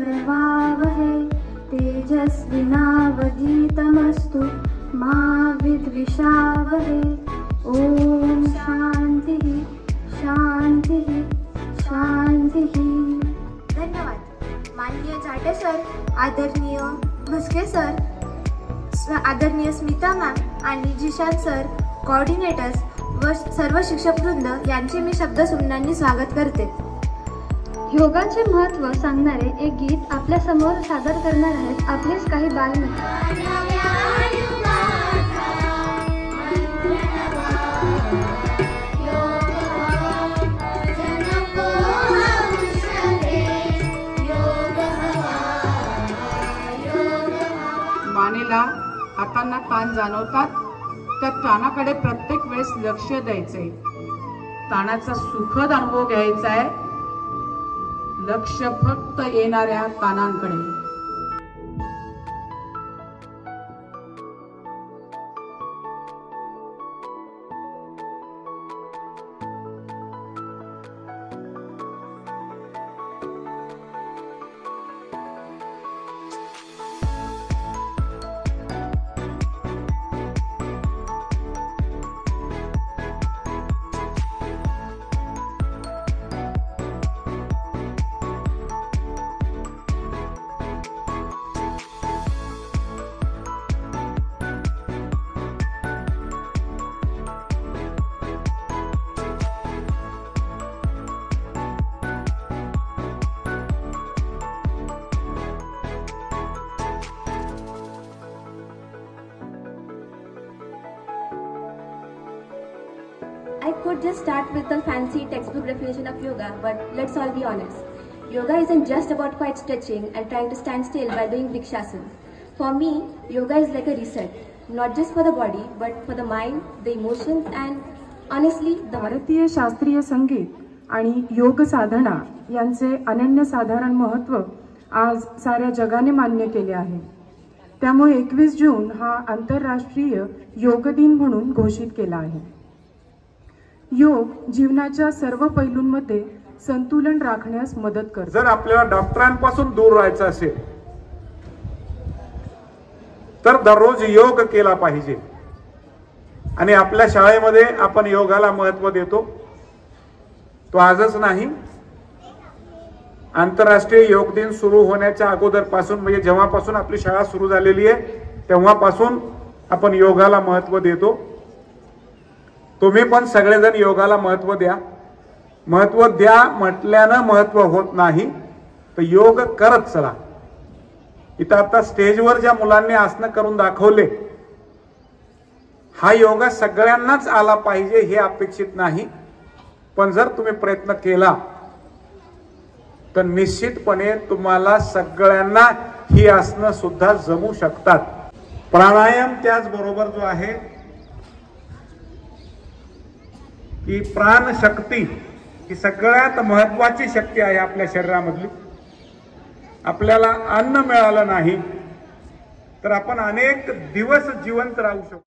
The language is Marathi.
करवावहै तेजस्विनावधीतमस्तु मा विद्विषावहै। ओम शांतिः शांतिः शांतिः। धन्यवाद माननीय जाटे सर, आदरणीय भुसके सर, आदरणीय स्मिता मॅम आणि जिशान सर, कोऑर्डिनेटर्स व सर्व शिक्षकवृंद यांचे मी शब्दसुमनांनी स्वागत करते। योगाचे महत्त्व सांगणारे एक गीत आपल्या समोर सादर करणार आहेत आपलेच काही बालमित्र। मानेला हातांना ताण जाणवतात, त्या ताणाकडे प्रत्येक वेळेस लक्ष द्यायचंय, ताणाचा सुखद अनुभव घ्यायचा आहे, लक्ष फक्त येणाऱ्या ताणांकडे। I could just start with the fancy textbook definition of yoga, but let's all be honest. Yoga isn't just about quiet stretching and trying to stand still while doing vrikshasana. For me, yoga is like a reset, not just for the body, but for the mind, the emotions, and honestly, the heart. भारतीय शास्त्रीय संगीत आणि योग साधना यांचे अनन्यसाधारण महत्त्व आज साऱ्या जगाने मान्य केले आहे। त्यामुळे 21 जून हा आंतरराष्ट्रीय योग दिन म्हणून घोषित केला आहे। योग जीवनाच्या सर्व पैलूंमध्ये संतुलन राखण्यास मदत करतो। जर आपल्याला डॉक्टरांपासून दूर राहायचं असेल तर दररोज योग केला पाहिजे। आणि आपल्या शाळेमध्ये आपण योगाला महत्त्व देतो, तो आजच नाही, आंतरराष्ट्रीय योग दिन सुरू होण्याच्या अगोदरपासून, म्हणजे जेव्हापासून आपली शाळा सुरू झालेली आहे तेव्हापासून आपण योगाला महत्त्व देतो। तुम्ही पण सगळेजण योगाला महत्त्व द्या। महत्त्व द्या म्हटल्यानं महत्त्व होत नाही, तर योग करत चला। इथं आता स्टेजवर ज्या मुलांनी आसनं करून दाखवले, हा योगा सगळ्यांनाच आला पाहिजे हे अपेक्षित नाही, पण जर तुम्ही प्रयत्न केला तर निश्चितपणे तुम्हाला सगळ्यांना ही आसनं सुद्धा जमू शकतात। प्राणायाम त्याचबरोबर जो आहे की प्राणशक्ती ही सगळ्यात महत्त्वाची शक्ती आहे आपल्या शरीरामधली। आपल्याला अन्न मिळालं नाही तर आपण अनेक दिवस जिवंत राहू शकतो।